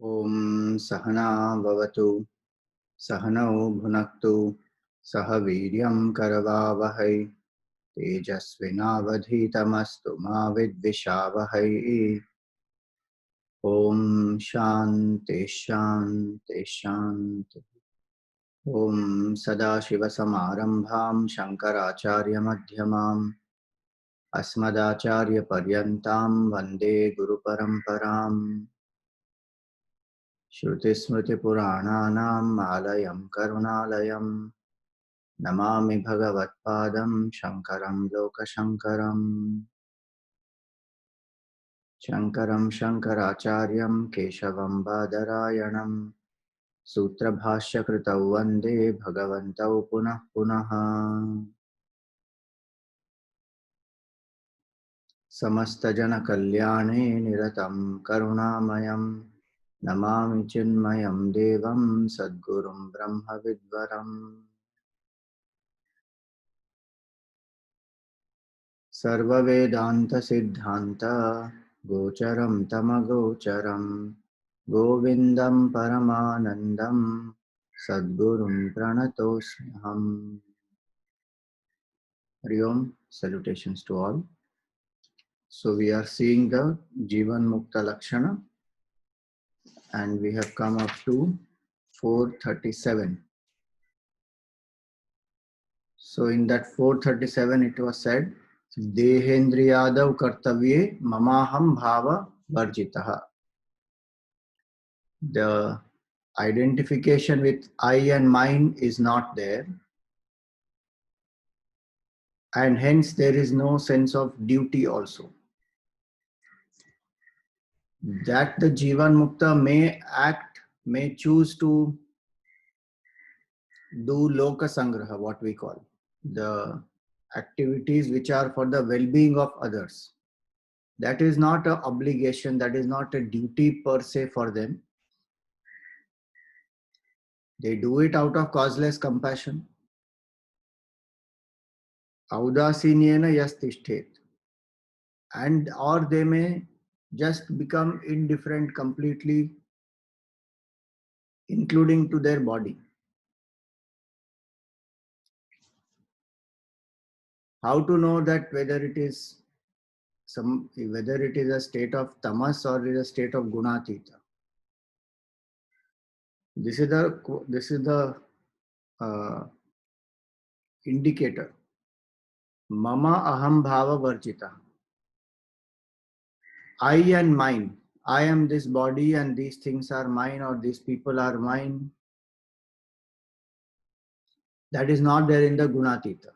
ओम सहना भवतु सहनौ भुनक्तु सह वीर्यं करवावहै तेजस्विनावधीतमस्तु मा विद्विषावहै। ओम शांति शांति शांति। ओम सदाशिवसमारम्भां शङ्कराचार्यमध्यमाम् अस्मदाचार्यपर्यन्तां वन्दे गुरुपरम्पराम्। श्रुतिस्मृतिपुराणानाम् आलयं करुणालयं नमामि भगवत्पादं शङ्करं लोकशङ्करम्। शङ्करं शङ्कराचार्यं केशवं बादरायणं सूत्रभाष्यकृतौ वन्दे भगवन्तौ पुनः पुनः। समस्तजनकल्याणे निरतं करुणामयं नमामि चिन्मयं देवं सद्गुरुं ब्रह्मविद्वरम्। सर्ववेदान्तसिद्धान्त गोचरं तमगोचरं गोविन्दं परमानन्दं सद्गुरुं प्रणतोऽस्म्यहम्। Hari Om, salutations to all. So we are seeing the Jivan Mukta Lakshana and we have come up to 437. So in that 437 it was said, Dehendriyadav kartavye mamaham bhava varjitaha. The identification with I and mine is not there, and hence there is no sense of duty also. That the Jivan Mukta may act, may choose to do Loka Sangraha, what we call the activities which are for the well-being of others. That is not an obligation, that is not a duty per se for them. They do it out of causeless compassion. Audasinyena yastishtet. And or they may just become indifferent completely, including to their body. How to know that whether it is a state of tamas or is a state of gunatita? This is the indicator. Mama aham bhava varjita. I and mine. I am this body and these things are mine, or these people are mine. That is not there in the gunatita.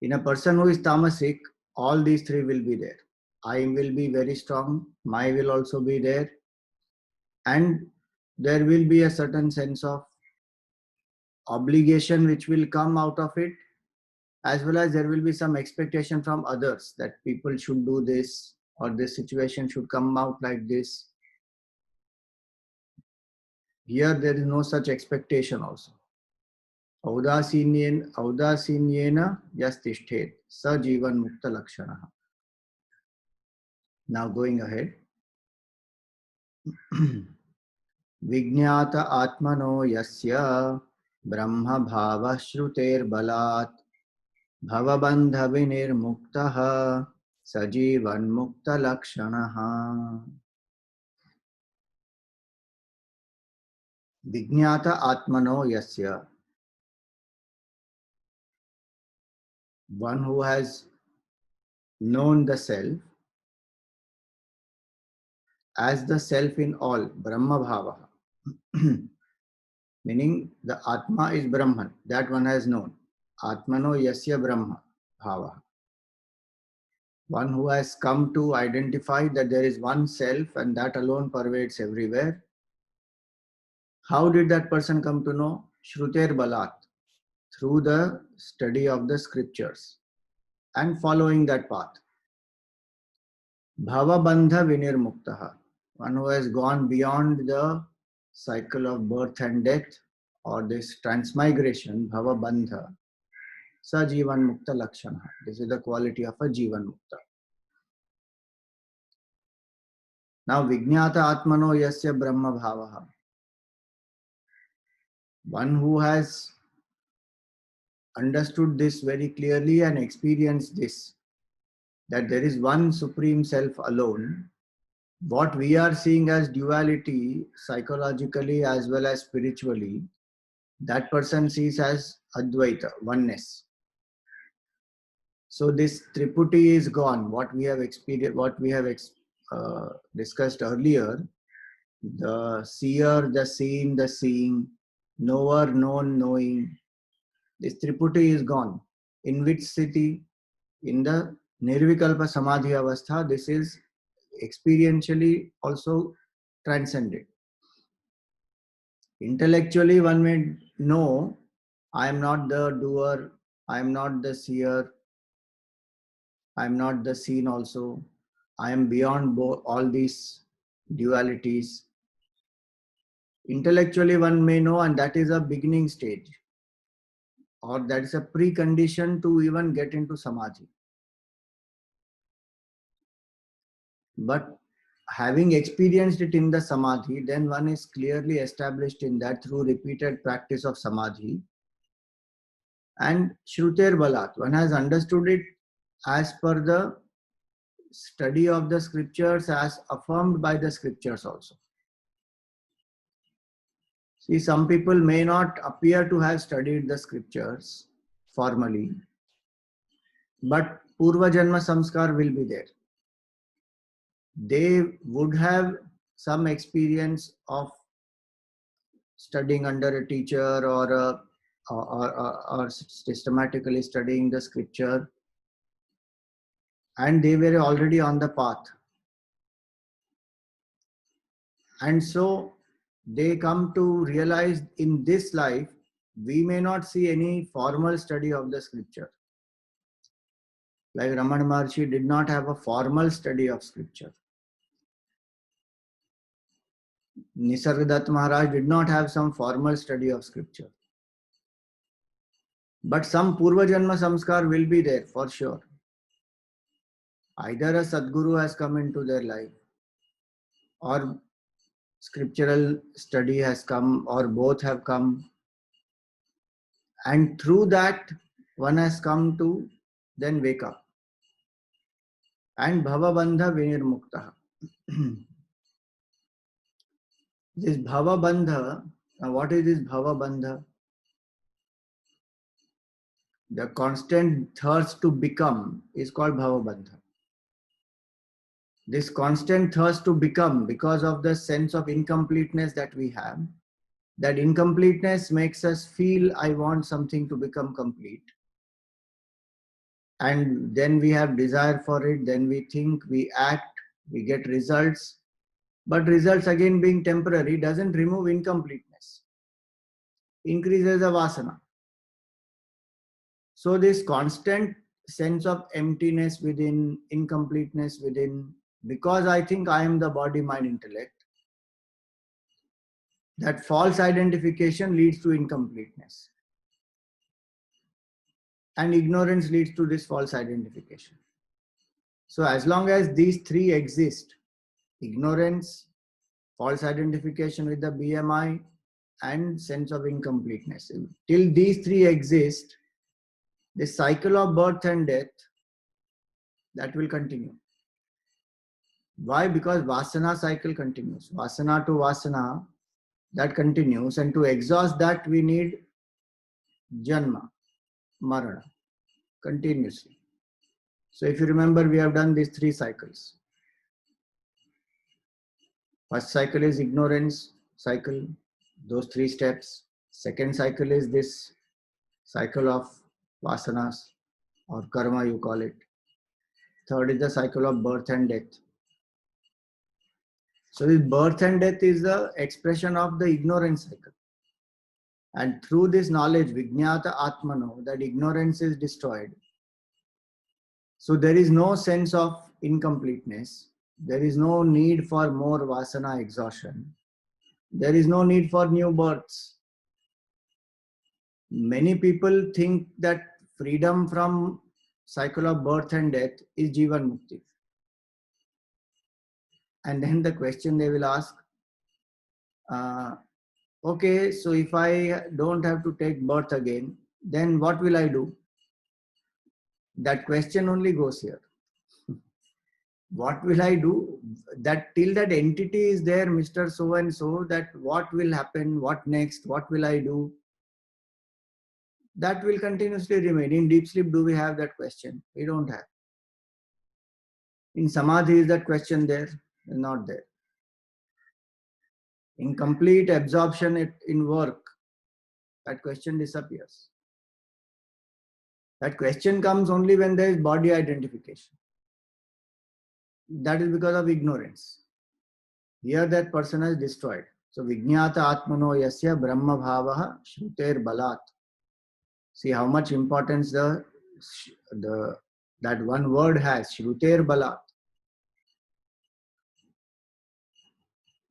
In a person who is tamasic, all these three will be there. I will be very strong, my will also be there, and there will be a certain sense of obligation which will come out of it, as well as there will be some expectation from others that people should do this or this situation should come out like this. Here there is no such expectation also. Audasinyena yastishtet sa jivan mukta lakshana. Now going ahead. Vijñata atmano yasya brahma bhava shruter balat bhavabandha vinirmuktaha sajivan mukta lakshanaha. Vijñata atmano yasya. One who has known the self as the self in all, Brahma Bhava. Meaning the Atma is Brahman, that one has known. Atmano Yasya Brahma Bhava. One who has come to identify that there is one self and that alone pervades everywhere. How did that person come to know? Shruter Balat, through the study of the scriptures and following that path. Bhava Bandha Vinirmuktaha. One who has gone beyond the cycle of birth and death or this transmigration, Bhava Bandha, Sa Jivan Mukta Lakshana. This is the quality of a Jivan Mukta. Now, Vijnata Atmano Yasya Brahma Bhavaha. One who has understood this very clearly and experienced this, that there is one Supreme Self alone. What we are seeing as duality, psychologically as well as spiritually, that person sees as Advaita, oneness. So this Triputi is gone. What we have experienced, what we have discussed earlier, the seer, the seen, the seeing, knower, known, knowing. This Triputi is gone. In which city? In the Nirvikalpa Samadhi Avastha, this is experientially also transcended. Intellectually, one may know, I am not the doer, I am not the seer, I am not the seen also, I am beyond all these dualities. Intellectually, one may know, and that is a beginning stage, or that is a precondition to even get into Samadhi. But having experienced it in the Samadhi, then one is clearly established in that through repeated practice of Samadhi. And Shruter Balat, one has understood it as per the study of the scriptures, as affirmed by the scriptures also. See, some people may not appear to have studied the scriptures formally, but Purva Janma Samskar will be there. They would have some experience of studying under a teacher or systematically studying the scripture, and they were already on the path. And so they come to realize in this life, we may not see any formal study of the scripture. Like Ramana Maharshi did not have a formal study of scripture. Nisargadatta Maharaj did not have some formal study of scripture. But some Purva Janma Samskar will be there for sure. Either a Sadguru has come into their life, or scriptural study has come, or both have come. And through that, one has come to then wake up. And Bhavabandha Vinirmukta. This Bhavabandha, now what is this Bhavabandha? The constant thirst to become is called Bhavabandha. This constant thirst to become, because of the sense of incompleteness that we have, that incompleteness makes us feel, I want something to become complete. And then we have desire for it, then we think, we act, we get results. But results, again being temporary, doesn't remove incompleteness. Increases the vasana. So this constant sense of emptiness within, incompleteness within, because I think I am the body, mind, intellect, that false identification leads to incompleteness. And ignorance leads to this false identification. So as long as these three exist, ignorance, false identification with the BMI, and sense of incompleteness, till these three exist, the cycle of birth and death, that will continue. Why? Because Vasana cycle continues. Vasana to Vasana, that continues, and to exhaust that we need Janma, Marana, continuously. So if you remember, we have done these three cycles. First cycle is ignorance cycle, those three steps. Second cycle is this cycle of vasanas or karma, you call it. Third is the cycle of birth and death. So this birth and death is the expression of the ignorance cycle. And through this knowledge, Vijnata Atmano, that ignorance is destroyed. So there is no sense of incompleteness. There is no need for more vasana exhaustion. There is no need for new births. Many people think that freedom from cycle of birth and death is Jivan Mukti. And then the question they will ask, okay, so if I don't have to take birth again, then what will I do? That question only goes here. What will I do? That till that entity is there, Mr. So and so, that what will happen, what next, what will I do? That will continuously remain. In deep sleep, do we have that question? We don't have. In samadhi, is that question there? Not there. In complete absorption in work, that question disappears. That question comes only when there is body identification. That is because of ignorance. Here that person is destroyed. So Vijñāta Atmano Yasya Brahma Bhavaha Shruter Balat. See how much importance that one word has, Shruter Balat.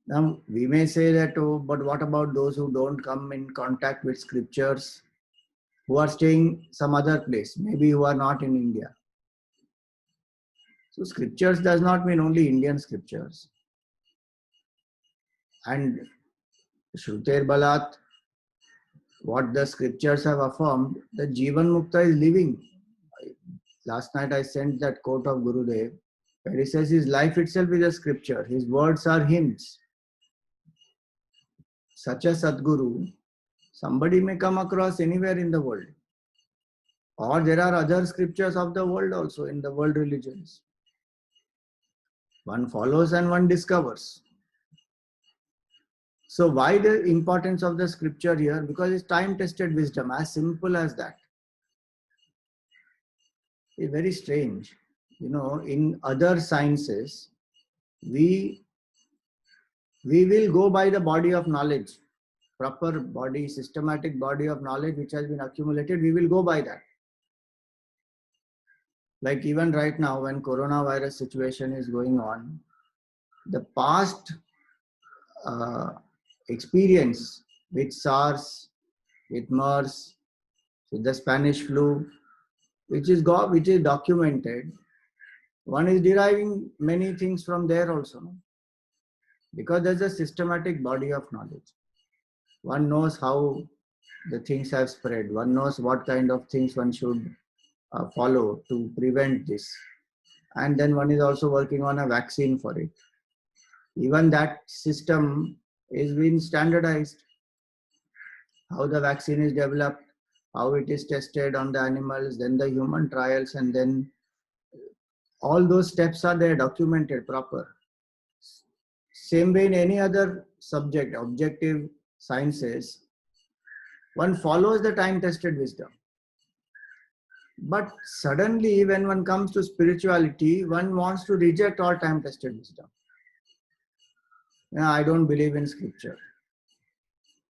Now we may say that, oh, but what about those who don't come in contact with scriptures, who are staying some other place, maybe who are not in India? So scriptures does not mean only Indian scriptures. And Shruter Balat, what the scriptures have affirmed, that Jivan Mukta is living. Last night I sent that quote of Gurudev, where he says his life itself is a scripture. His words are hymns. Such a Sadguru, somebody may come across anywhere in the world. Or there are other scriptures of the world also in the world religions. One follows and one discovers. So why the importance of the scripture here? Because it's time-tested wisdom, as simple as that. It's very strange. You know, in other sciences, we will go by the body of knowledge, proper body, systematic body of knowledge which has been accumulated, we will go by that. Like even right now when coronavirus situation is going on, the past experience with SARS, with MERS, with the Spanish flu, which is documented, one is deriving many things from there also, no? Because there's a systematic body of knowledge. One knows how the things have spread. One knows what kind of things one should follow to prevent this. And then one is also working on a vaccine for it. Even that system is being standardized. How the vaccine is developed, how it is tested on the animals, then the human trials, and then all those steps are there documented proper. Same way in any other subject, objective sciences, one follows the time-tested wisdom. But suddenly when one comes to spirituality, one wants to reject all time-tested wisdom. I don't believe in scripture.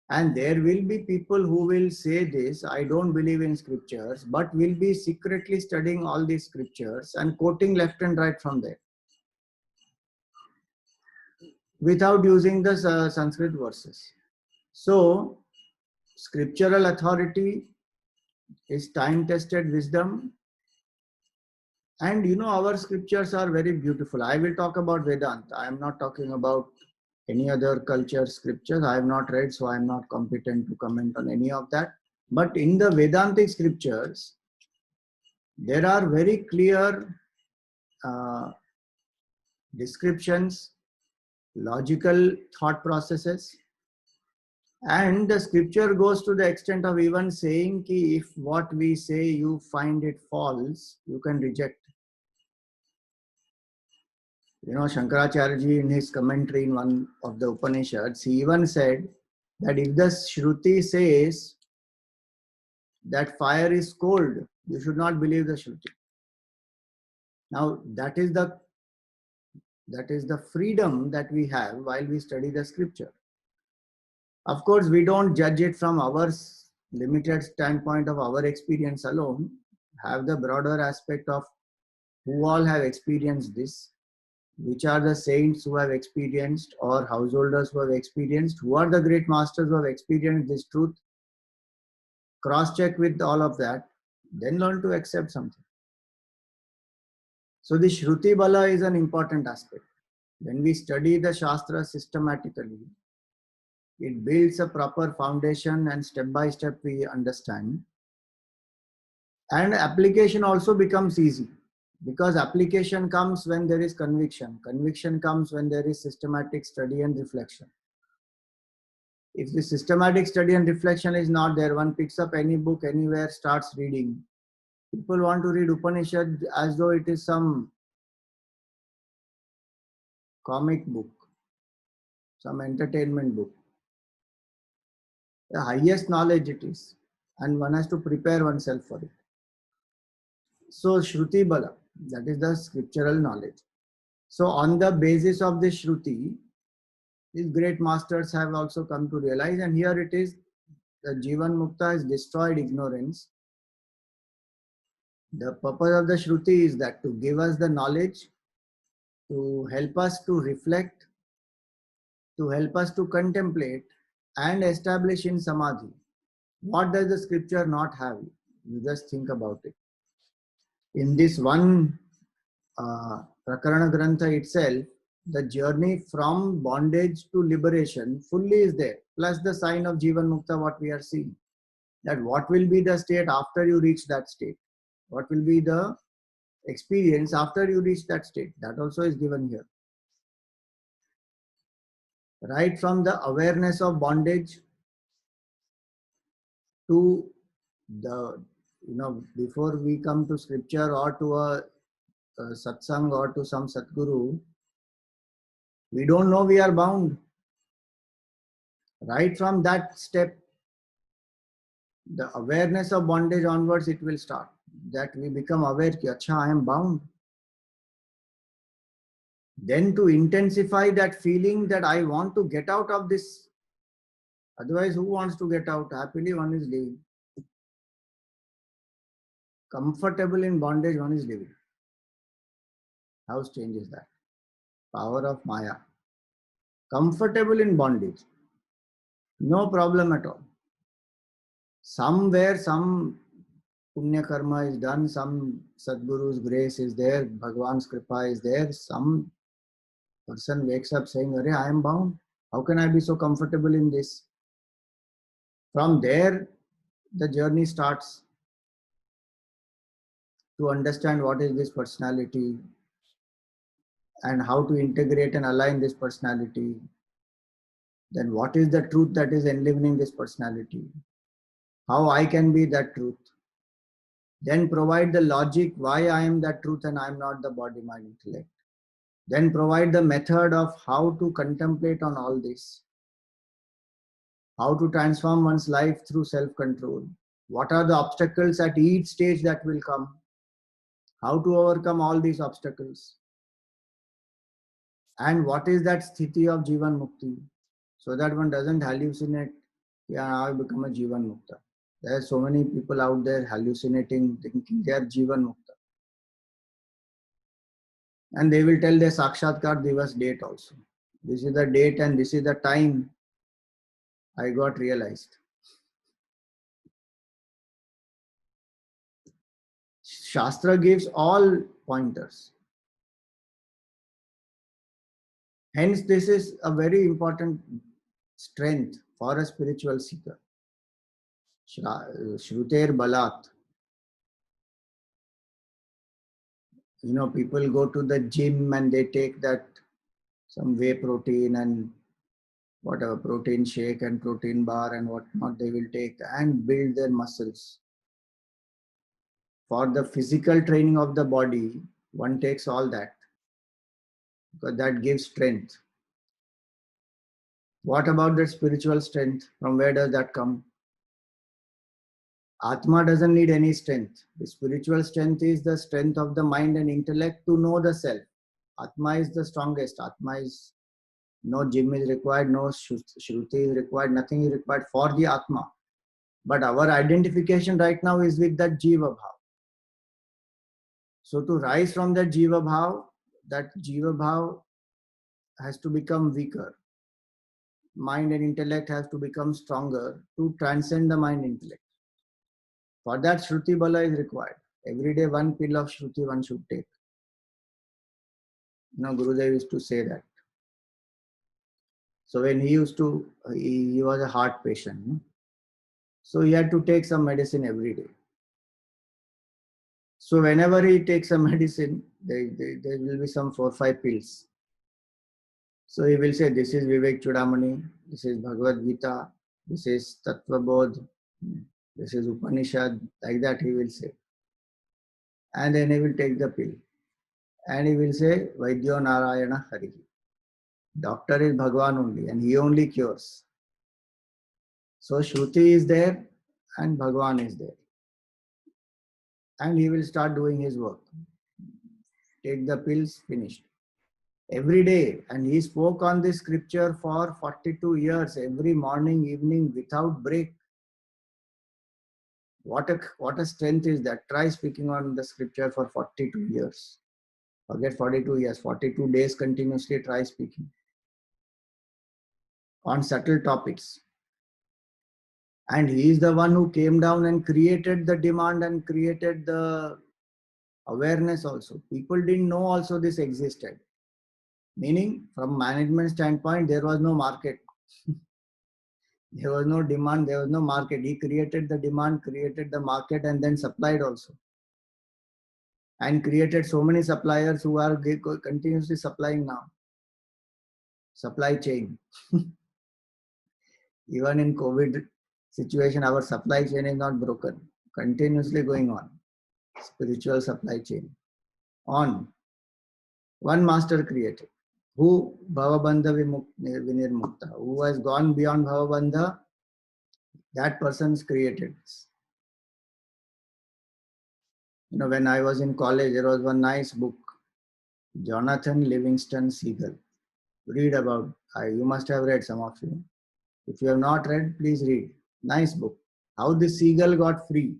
And there will be people who will say this, I don't believe in scriptures, but will be secretly studying all these scriptures and quoting left and right from there, without using the Sanskrit verses. So, scriptural authority is time-tested wisdom. And you know, our scriptures are very beautiful. I will talk about Vedanta. I am not talking about any other culture scriptures. I have not read, so I am not competent to comment on any of that. But in the Vedantic scriptures, there are very clear descriptions, logical thought processes, and the scripture goes to the extent of even saying ki if what we say you find it false, you can reject. You know, Shankaracharya ji in his commentary in one of the Upanishads, he even said that if the Shruti says that fire is cold, you should not believe the Shruti. Now that is the freedom that we have while we study the scripture. Of course, we don't judge it from our limited standpoint of our experience alone, have the broader aspect of who all have experienced this, which are the saints who have experienced, or householders who have experienced, who are the great masters who have experienced this truth. Cross-check with all of that, then learn to accept something. So the Shruti Bala is an important aspect. When we study the Shastra systematically, it builds a proper foundation and step by step we understand. And application also becomes easy because application comes when there is conviction. Conviction comes when there is systematic study and reflection. If the systematic study and reflection is not there, one picks up any book anywhere, starts reading. People want to read Upanishad as though it is some comic book, some entertainment book. The highest knowledge it is, and one has to prepare oneself for it. So Shruti Bala, that is the scriptural knowledge. So on the basis of this Shruti, these great masters have also come to realize, and here it is, the Jivan Mukta has destroyed ignorance. The purpose of the Shruti is that to give us the knowledge, to help us to reflect, to help us to contemplate and establish in Samadhi. What does the scripture not have? You just think about it. In this one Prakarana Grantha itself, the journey from bondage to liberation fully is there, plus the sign of Jivan Mukta, what we are seeing. That what will be the state after you reach that state? What will be the experience after you reach that state? That also is given here. Right from the awareness of bondage to the, before we come to scripture or to a satsang or to some Satguru, we don't know we are bound. Right from that step, the awareness of bondage onwards, it will start. That we become aware that, acha, I am bound. Then to intensify that feeling that I want to get out of this. Otherwise, who wants to get out? Happily, one is living. Comfortable in bondage, one is living. How strange is that? Power of Maya. Comfortable in bondage. No problem at all. Somewhere, some Punya karma is done, some Sadguru's grace is there, Bhagwan's kripa is there. Some person wakes up saying, Arey, I am bound. How can I be so comfortable in this? From there, the journey starts to understand what is this personality and how to integrate and align this personality. Then what is the truth that is enlivening this personality? How I can be that truth? Then provide the logic why I am that truth and I am not the body, mind, intellect. Then provide the method of how to contemplate on all this. How to transform one's life through self-control. What are the obstacles at each stage that will come? How to overcome all these obstacles? And what is that sthiti of Jivan Mukti? So that one doesn't hallucinate, yeah, now I become a Jivan Mukta. There are so many people out there hallucinating, thinking they are Jivan Mukta. And they will tell their Sakshatkar Divas date also. This is the date and this is the time I got realized. Shastra gives all pointers. Hence, this is a very important strength for a spiritual seeker. Shruter Balat. People go to the gym and they take that some whey protein and whatever protein shake and protein bar and whatnot they will take and build their muscles. For the physical training of the body, one takes all that because that gives strength. What about the spiritual strength? From where does that come? Atma doesn't need any strength. The spiritual strength is the strength of the mind and intellect to know the self. Atma is the strongest. Atma is, no gym is required, no shruti is required, nothing is required for the Atma. But our identification right now is with that Jiva Bhav. So to rise from that Jiva Bhav has to become weaker. Mind and intellect has to become stronger to transcend the mind intellect. For that, Shruti Bala is required. Every day, one pill of Shruti one should take. Gurudev used to say that. So when he was a heart patient. So he had to take some medicine every day. So whenever he takes a medicine, there will be some 4-5 pills. So he will say, this is Vivek Chudamani, this is Bhagavad Gita, this is Tattva Bodh, this is Upanishad, like that he will say. And then he will take the pill. And he will say, Vaidyo Narayana Hari. Doctor is Bhagwan only, and he only cures. So Shruti is there and Bhagwan is there. And he will start doing his work. Take the pills, finished. Every day. And he spoke on this scripture for 42 years, every morning, evening, without break. What a strength is that. Try speaking on the scripture for 42 years. Forget 42 years, 42 days continuously try speaking on subtle topics. And he is the one who came down and created the demand and created the awareness also. People didn't know also this existed. Meaning, from management standpoint, there was no market. There was no demand, there was no market. He created the demand, created the market, and then supplied also. And created so many suppliers who are continuously supplying now. Supply chain. Even in COVID situation, our supply chain is not broken. Continuously going on. Spiritual supply chain. On. One master created. Who? Bhavabandha Vinirmukta. Who has gone beyond Bhavabandha, that person is created. When I was in college, there was one nice book, Jonathan Livingston Seagull. Read about, you must have read, some of you. If you have not read, please read. Nice book. How the seagull got free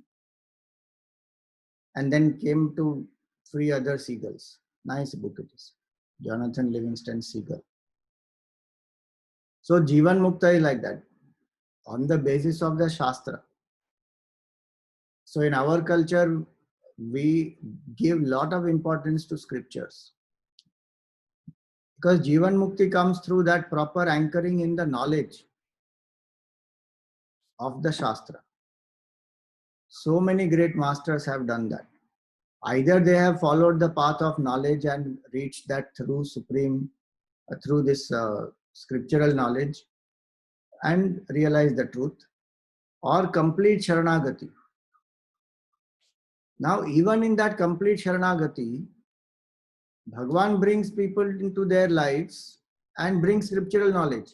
and then came to free other seagulls. Nice book it is. Jonathan Livingston Seagull. So Jivan Mukta is like that, on the basis of the Shastra. So in our culture, we give lot of importance to scriptures. Because Jivan Mukti comes through that proper anchoring in the knowledge of the Shastra. So many great masters have done that. Either they have followed the path of knowledge and reached that through through this scriptural knowledge and realized the truth, or complete Sharanagati. Now, even in that complete Sharanagati, Bhagwan brings people into their lives and brings scriptural knowledge.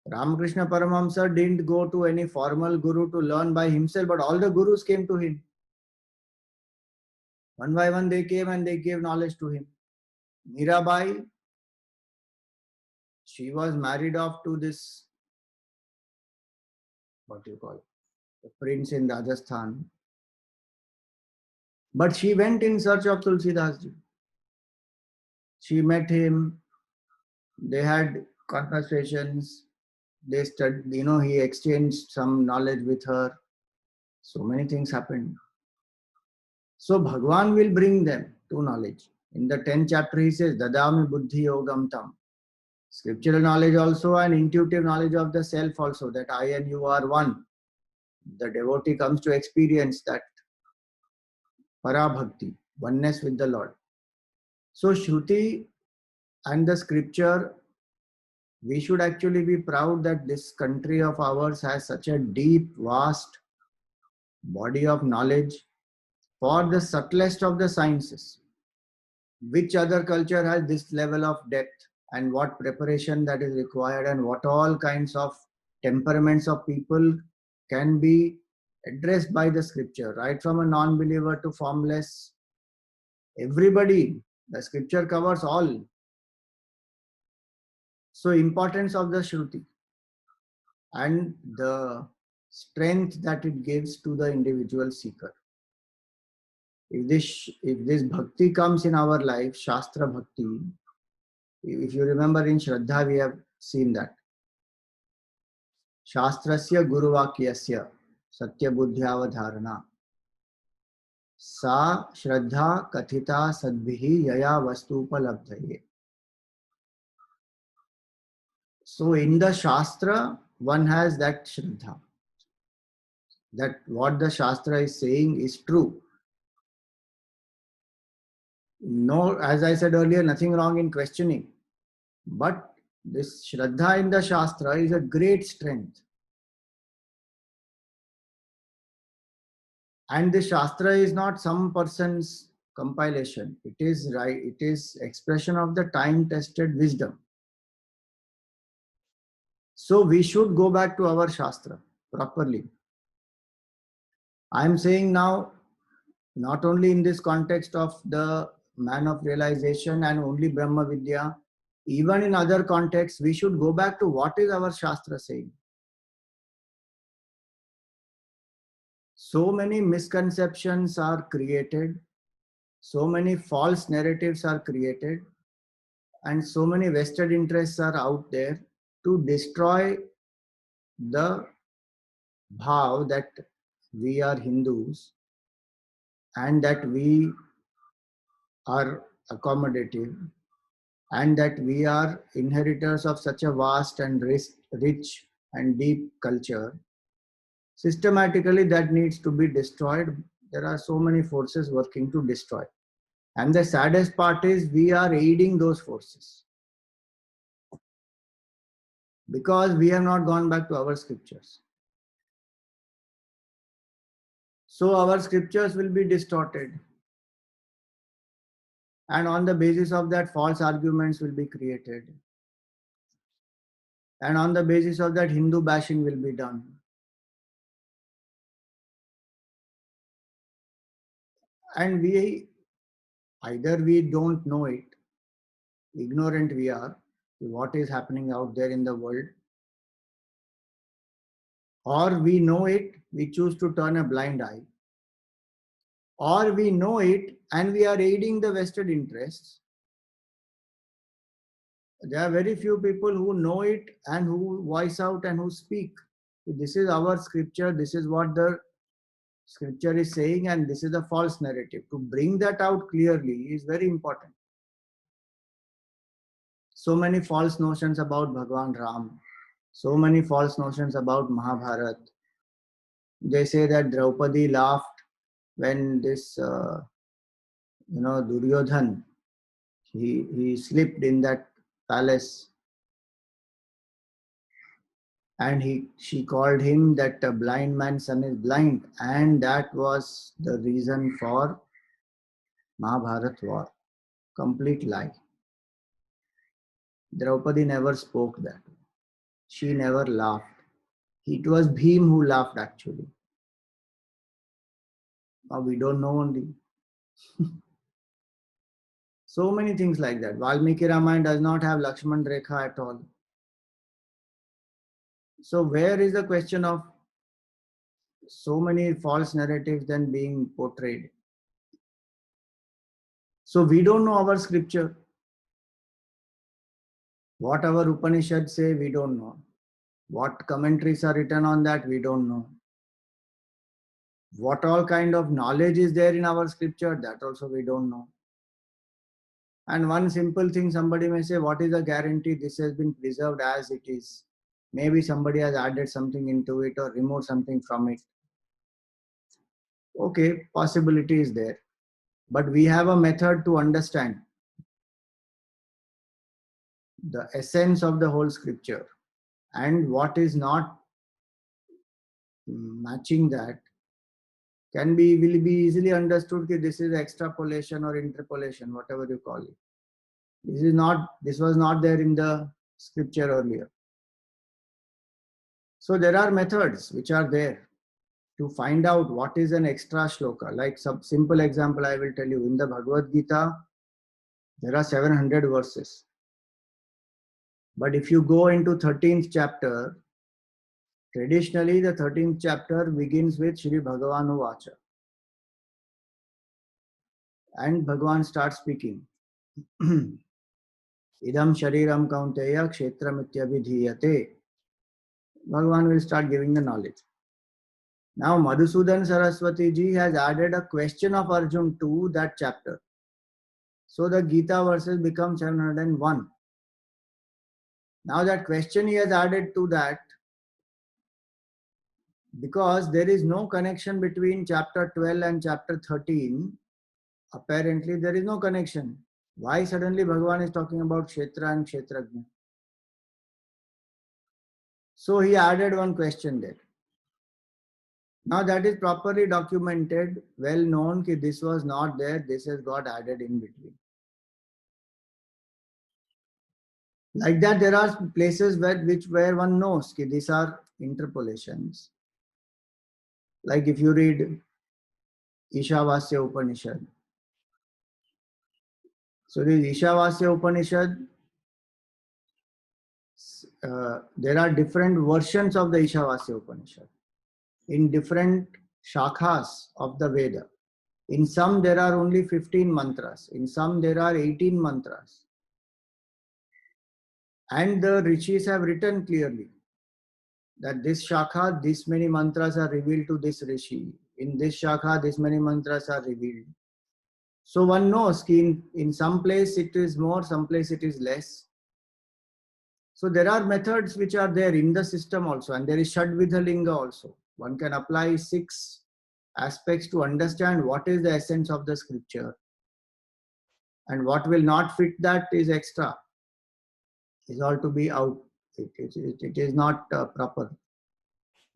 Ramakrishna Paramahamsa didn't go to any formal guru to learn by himself, but all the gurus came to him. One by one they came and they gave knowledge to him. Mirabai, she was married off to this, what do you call it, the prince in Rajasthan. But she went in search of Tulsidas Ji. She met him, they had conversations, they studied, he exchanged some knowledge with her. So many things happened. So Bhagwan will bring them to knowledge. In the 10th chapter, he says, Dadami Buddhi Yogam Tam. Scriptural knowledge also and intuitive knowledge of the self also, that I and you are one. The devotee comes to experience that Parabhakti, oneness with the Lord. So Shruti and the scripture, we should actually be proud that this country of ours has such a deep, vast body of knowledge for the subtlest of the sciences. Which other culture has this level of depth, and what preparation that is required, and what all kinds of temperaments of people can be addressed by the scripture, right from a non-believer to formless. Everybody, the scripture covers all. So importance of the Shruti and the strength that it gives to the individual seeker. If this bhakti comes in our life, Shastra bhakti, if you remember in Shraddha we have seen that. Shastrasya Guruvakyasya Satya Buddhyavadharana. सा श्रद्धा कथिता सद्भिः यया वस्तुपलब्धये. So in the Shastra, one has that Shraddha, that what the Shastra is saying is true. No, as I said earlier, nothing wrong in questioning. But this Shraddha in the Shastra is a great strength. And the Shastra is not some person's compilation. It is right, it is expression of the time-tested wisdom. So we should go back to our Shastra properly. I am saying now, not only in this context of the man of realization and only Brahma Vidya, even in other contexts, we should go back to what is our Shastra saying. So many misconceptions are created, so many false narratives are created, and so many vested interests are out there to destroy the bhav that we are Hindus and that we are accommodative and that we are inheritors of such a vast and rich and deep culture. Systematically, that needs to be destroyed. There are so many forces working to destroy. And the saddest part is we are aiding those forces because we have not gone back to our scriptures. So our scriptures will be distorted. And on the basis of that, false arguments will be created. And on the basis of that, Hindu bashing will be done. And either we don't know it, ignorant we are, what is happening out there in the world, or we know it, we choose to turn a blind eye, or we know it and we are aiding the vested interests. There are very few people who know it and who voice out and who speak. This is our scripture, this is what the scripture is saying, and this is the false narrative. To bring that out clearly is very important. So many false notions about Bhagwan Ram, so many false notions about Mahabharata. They say that Draupadi laughed when this, Duryodhan, he slept in that palace, and she called him that a blind man's son is blind, and that was the reason for Mahabharata war. Complete lie. Draupadi never spoke that. She never laughed. It was Bhim who laughed actually. Now we don't know only. So many things like that. Valmiki Ramayana does not have Lakshman Rekha at all. So where is the question of so many false narratives then being portrayed? So we don't know our scripture. What our Upanishads say, we don't know. What commentaries are written on that, we don't know. What all kind of knowledge is there in our scripture, that also we don't know. And one simple thing, somebody may say, what is the guarantee this has been preserved as it is? Maybe somebody has added something into it or removed something from it. Okay, possibility is there. But we have a method to understand the essence of the whole scripture, and what is not matching that will be easily understood that this is extrapolation or interpolation, whatever you call it. This was not there in the scripture earlier. So there are methods which are there to find out what is an extra shloka. Like some simple example I will tell you, in the Bhagavad Gita, there are 700 verses. But if you go into 13th chapter, traditionally the 13th chapter begins with Shri Bhagavanu Vacha. And Bhagavan starts speaking. Idam shariram kaunteya kshetramityabhidhiyate. Bhagavan will start giving the knowledge. Now Madhusudan Saraswati ji has added a question of Arjun to that chapter. So the Gita verses become 701. Now that question he has added to that, because there is no connection between chapter 12 and chapter 13. Apparently there is no connection. Why suddenly Bhagavan is talking about Kshetra and Kshetrajna? So he added one question there. Now that is properly documented, well known that this was not there, this has got added in between. Like that, there are places where one knows that these are interpolations. Like if you read Ishavasya Upanishad. So the Ishavasya Upanishad, there are different versions of the Ishavasya Upanishad in different shakhas of the Veda. In some there are only 15 mantras, in some there are 18 mantras. And the rishis have written clearly that this shakha, this many mantras are revealed to this rishi. In this shakha, this many mantras are revealed. So one knows in some place it is more, some place it is less. So there are methods which are there in the system also, and there is Shadvidha Linga also. One can apply 6 aspects to understand what is the essence of the scripture, and what will not fit that is extra, is all to be out. It is not proper.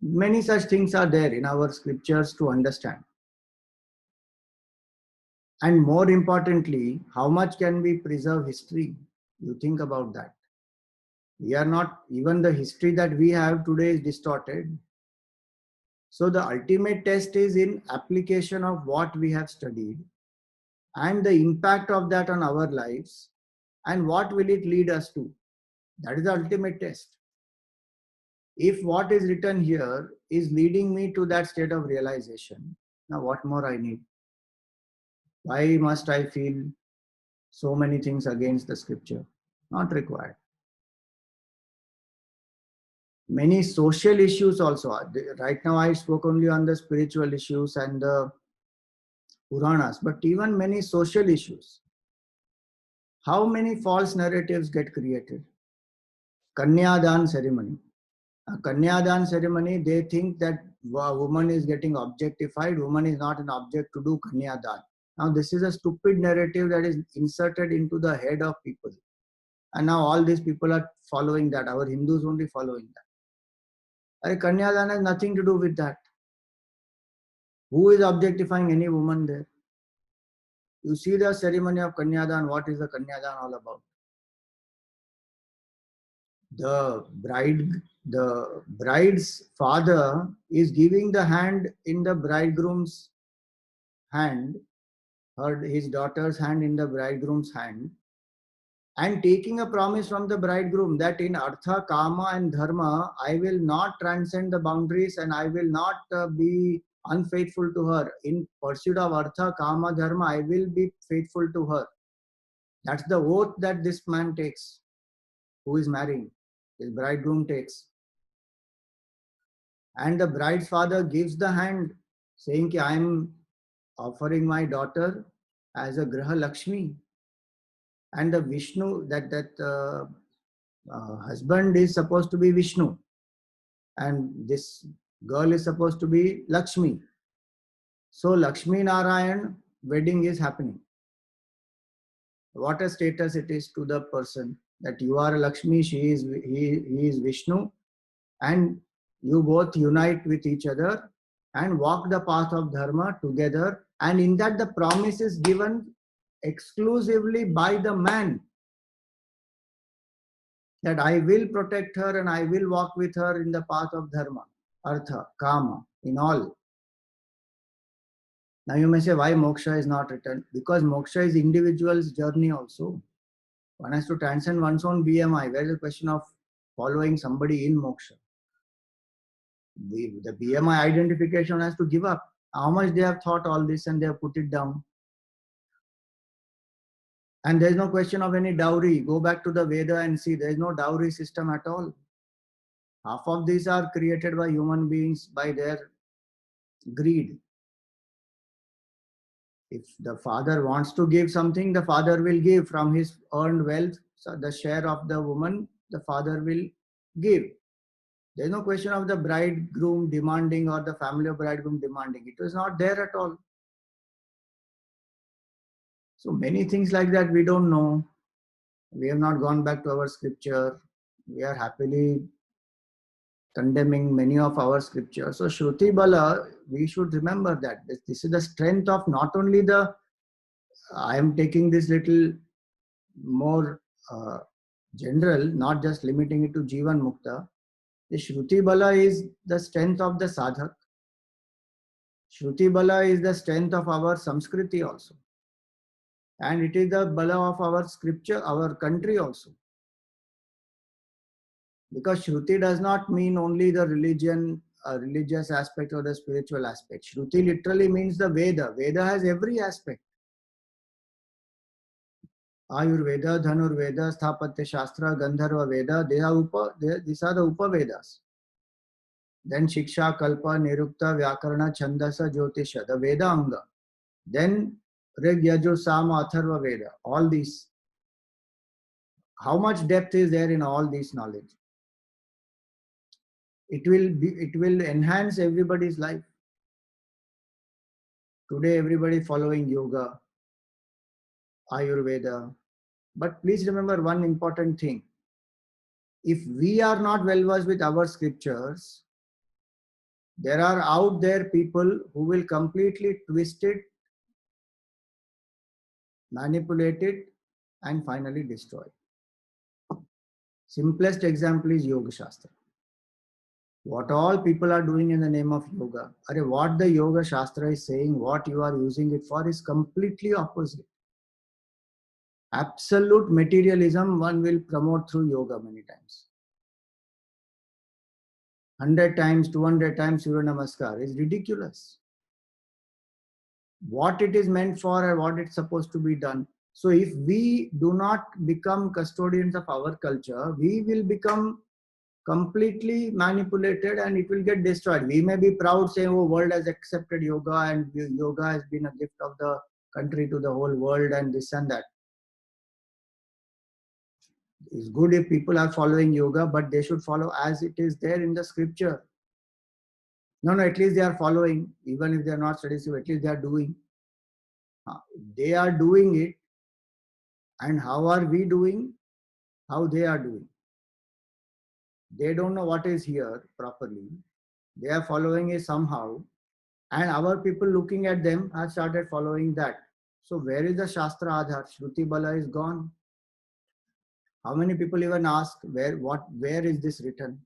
Many such things are there in our scriptures to understand. And more importantly, how much can we preserve history? You think about that. We are not, even the history that we have today is distorted. So the ultimate test is in application of what we have studied and the impact of that on our lives, and what will it lead us to. That is the ultimate test. If what is written here is leading me to that state of realization, now what more I need? Why must I feel so many things against the scripture? Not required. Many social issues also are. Right now I spoke only on the spiritual issues and the Puranas, but even many social issues. How many false narratives get created? Kanyadan ceremony. A Kanyadan ceremony, they think that a woman is getting objectified, woman is not an object to do Kanyadan. Now this is a stupid narrative that is inserted into the head of people. And now all these people are following that. Our Hindus only following that. Kanyadan has nothing to do with that. Who is objectifying any woman there? You see the ceremony of Kanyadan, what is the Kanyadan all about? The bride's father is giving the hand in the bridegroom's hand, his daughter's hand in the bridegroom's hand, and taking a promise from the bridegroom that in artha, kama and dharma, I will not transcend the boundaries and I will not be unfaithful to her. In pursuit of artha, kama, dharma, I will be faithful to her. That's the oath that this man takes, who is marrying. His bridegroom takes. And the bride's father gives the hand, saying that I am offering my daughter as a Graha Lakshmi. And the Vishnu, that husband is supposed to be Vishnu. And this girl is supposed to be Lakshmi. So Lakshmi Narayan wedding is happening. What a status it is to the person that you are Lakshmi, he is Vishnu, and you both unite with each other and walk the path of dharma together. And in that the promise is given exclusively by the man, that I will protect her and I will walk with her in the path of dharma, artha, kama, in all. Now you may say, why moksha is not written? Because moksha is individual's journey also. One has to transcend one's own BMI. Where is the question of following somebody in moksha? The BMI identification has to give up. How much they have thought all this and they have put it down. And there is no question of any dowry. Go back to the Veda and see, there is no dowry system at all. Half of these are created by human beings by their Greed. If the father wants to give something, the father will give from his earned wealth. So the share of the woman, the father will give. There is no question of the bridegroom demanding or the family of bridegroom demanding. It was not there at all. So many things like that we don't know. We have not gone back to our scripture. We are happily condemning many of our scriptures. So Shruti Bala, we should remember that this is the strength of not only the, I am taking this little more general, not just limiting it to Jivan Mukta. The Shruti Bala is the strength of the sadhak. Shruti Bala is the strength of our Samskriti also. And it is the Bala of our scripture, our country also. Because Shruti does not mean only the religion, religious aspect or the spiritual aspect. Shruti literally means the Veda. Veda has every aspect. Ayurveda, Dhanurveda, Sthapatya Shastra, Gandharva Veda, these are the Upavedas. Then Shiksha, Kalpa, Nirukta, Vyakarana, Chandasa, Jyotisha, the Veda Anga. Then Rig, Yajur, Sama, Atharva Veda. All these. How much depth is there in all these knowledge? It will enhance everybody's life. Today everybody following yoga, Ayurveda. But please remember one important thing. If we are not well versed with our scriptures, there are out there people who will completely twist it, manipulate it, and finally destroy it. Simplest example is Yoga Shastra. What all people are doing in the name of yoga, what the Yoga Shastra is saying, what you are using it for is completely opposite. Absolute materialism one will promote through yoga many times. 100 times, 200 times Surya Namaskar is ridiculous. What it is meant for and what it's supposed to be done. So if we do not become custodians of our culture, we will become completely manipulated and it will get destroyed. We may be proud saying, oh, world has accepted yoga and yoga has been a gift of the country to the whole world and this and that. It's good if people are following yoga, but they should follow as it is there in the scripture. No, at least they are following, even if they are not studying, at least they are doing. They are doing it. And how are we doing? How they are doing. They don't know what is here properly. They are following it somehow. And our people looking at them have started following that. So where is the Shastra Adhar? Shruti Bala is gone. How many people even ask, where is this written?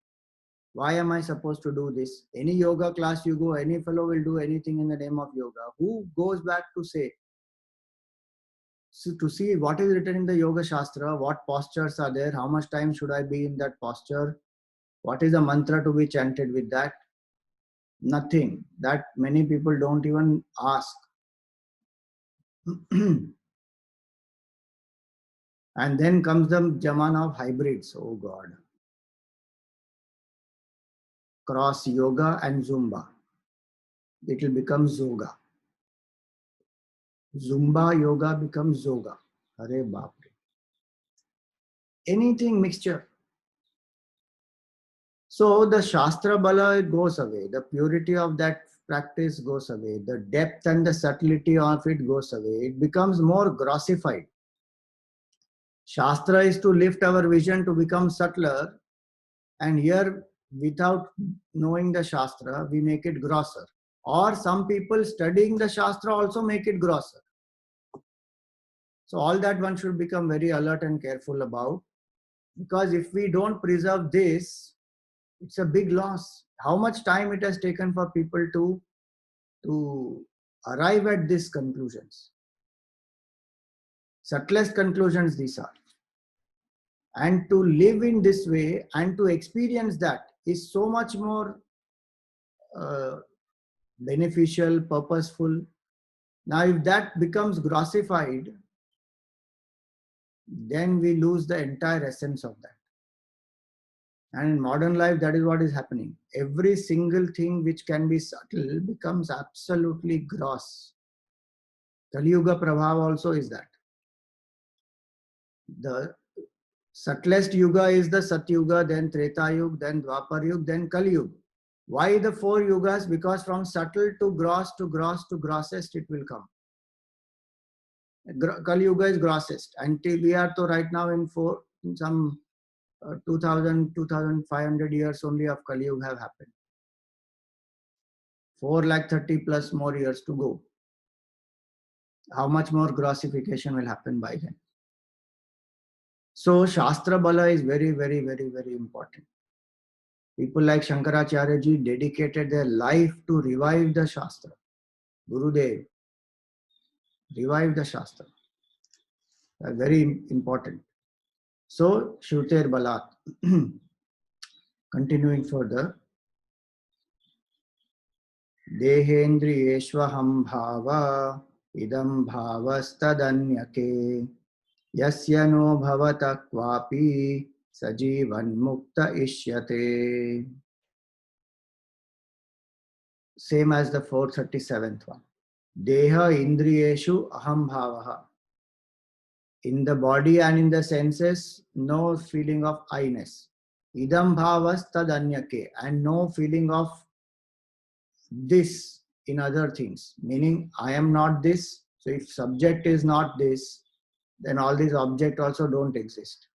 Why am I supposed to do this? Any yoga class you go, any fellow will do anything in the name of yoga. Who goes back to say? So to see what is written in the Yoga Shastra, what postures are there, how much time should I be in that posture, what is the mantra to be chanted with that? Nothing. That many people don't even ask. And then comes the Jamana of hybrids. Oh God. Cross yoga and Zumba. It will become Zoga. Zumba yoga becomes Zoga. Arey Bapre. Anything mixture. So the Shastra Bala goes away. The purity of that practice goes away. The depth and the subtlety of it goes away. It becomes more grossified. Shastra is to lift our vision to become subtler. And here, without knowing the Shastra, we make it grosser. Or some people studying the Shastra also make it grosser. So all that one should become very alert and careful about. Because if we don't preserve this, it's a big loss. How much time it has taken for people to arrive at these conclusions. Subtlest conclusions these are. And to live in this way and to experience that is so much more beneficial, purposeful. Now, if that becomes grossified, then we lose the entire essence of that. And in modern life, that is what is happening. Every single thing which can be subtle becomes absolutely gross. Kali Yuga Prabhav also is that. The subtlest Yuga is the Satyuga, then Treta Yuga, then Dwapar Yuga, then Kali Yuga. Why the four yugas? Because from subtle to gross to gross to grossest it will come. Kali Yuga is grossest. Until we are to right now in some 2000, 2500 years only of Kali Yuga have happened. 430 plus more years to go. How much more grossification will happen by then? So Shastra Bala is very, very, very, very important. People like Shankaracharya ji dedicated their life to revive the Shastra. Gurudev revived the Shastra. Very important. So Shruter Balat. Continuing further. Dehendriyeshvaham bhava idam bhavastadanyake yasya no bhavata kvapi sajivan mukta ishyate. Same as the 437th one. Deha indriyeshu aham bhavaha. In the body and in the senses, no feeling of I-ness. Idam bhavas tadanyake, and no feeling of this in other things. Meaning, I am not this. So if subject is not this, then all these objects also don't exist.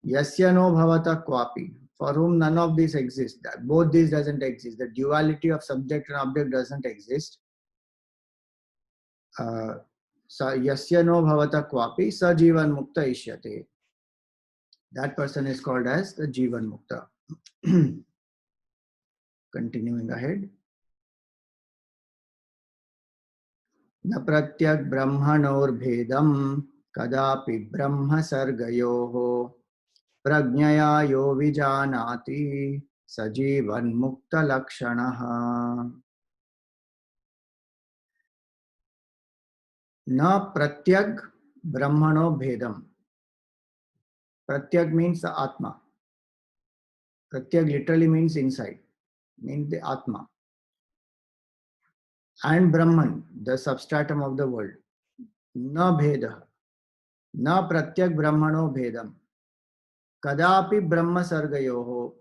Yasya no bhavata kwapi, for whom none of these exist. Both these doesn't exist. The duality of subject and object doesn't exist. Yasya no bhavata kwapi sa jivan mukta ishyate. That person is called as the jivan mukta. Continuing ahead. न प्रत्यग ब्रह्मणोर्भेदम कदापि ब्रह्म सर्गयोः प्रज्ञया यो विजानाति सजीवन मुक्त लक्षणः. न प्रत्यग ब्रह्मणो भेदम. Pratyag means the Atma. Pratyag literally means inside, means the Atma. And Brahman, the substratum of the world. Na bheda. Na pratyag brahmano bhedam. Kadapi brahma sargayoho.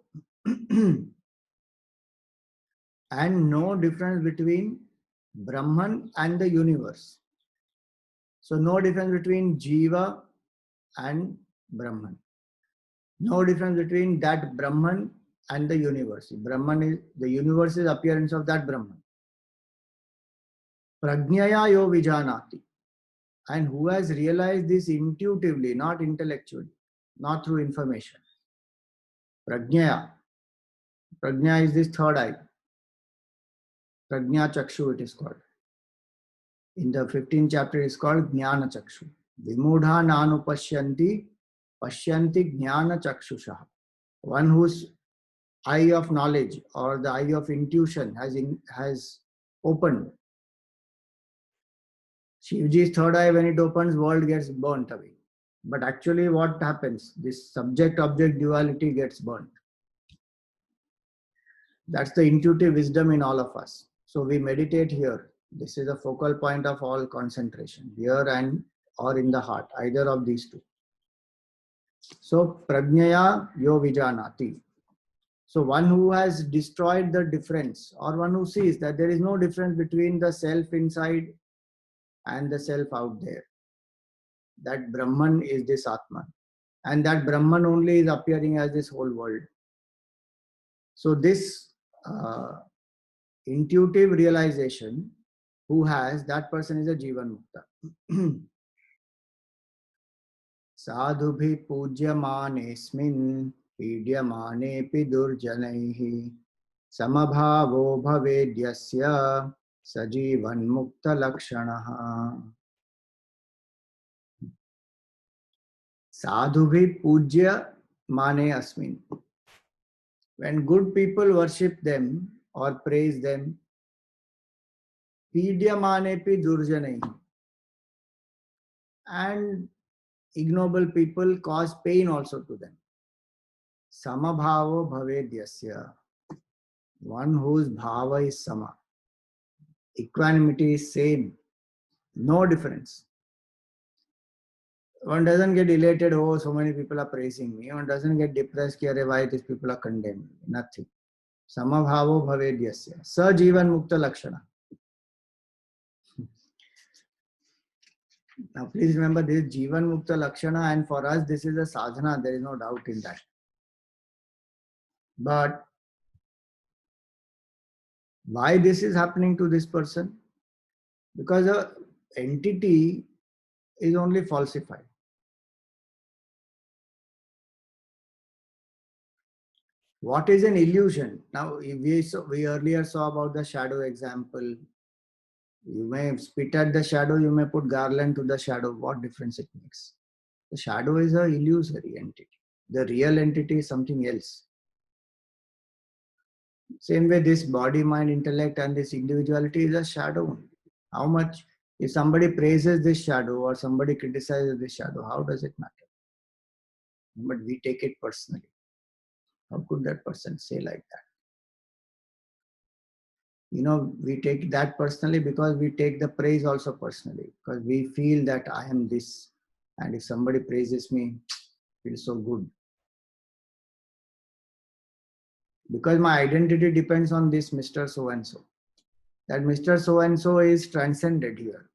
And no difference between Brahman and the universe. So no difference between Jiva and Brahman. No difference between that Brahman and the universe. Brahman is the universe is appearance of that Brahman. Prajnaya yo vijanati. And who has realized this intuitively, not intellectually, not through information. Prajnaya. Prajna is this third eye. Prajna Chakshu it is called. In the 15th chapter it is called Jnana Chakshu. Vimudha nanu pashyanti jnana chakshusha. One whose eye of knowledge or the eye of intuition has opened. Shivji's third eye, when it opens, world gets burnt away. But actually what happens? This subject-object duality gets burnt. That's the intuitive wisdom in all of us. So we meditate here. This is the focal point of all concentration, here and or in the heart, either of these two. So prajnaya yo vijanati. So one who has destroyed the difference, or one who sees that there is no difference between the self inside and the self out there. That Brahman is this Atman. And that Brahman only is appearing as this whole world. So this intuitive realization, who has, that person is a Jivan Mukta. Sadhubhi pujyamanesmin pidyamanepi durjanaihi samabhavo bhavedyasya sajivan mukta lakshanaha. Sadhubhi pujya mane asmin. When good people worship them or praise them, pidyamanepi durjanaihi. And ignoble people cause pain also to them. Samabhavo bhavedyasya. One whose bhava is sama. Equanimity is same. No difference. One doesn't get elated, oh, so many people are praising me. One doesn't get depressed, why these people are condemning me. Nothing. Samabhavo bhavedyasya. Sajivan mukta lakshana. Now, please remember this is Jivan Mukta Lakshana, and for us, this is a sadhana. There is no doubt in that. But why this is happening to this person? Because the entity is only falsified. What is an illusion? Now, we earlier saw about the shadow example. You may spit at the shadow, you may put garland to the shadow. What difference it makes? The shadow is an illusory entity. The real entity is something else. Same way, this body, mind, intellect, and this individuality is a shadow. How much, if somebody praises this shadow or somebody criticizes this shadow, how does it matter? But we take it personally. How could that person say like that? We take that personally because we take the praise also personally, because we feel that I am this, and if somebody praises me, it feels so good. Because my identity depends on this Mr. So-and-so. That Mr. So-and-so is transcended here.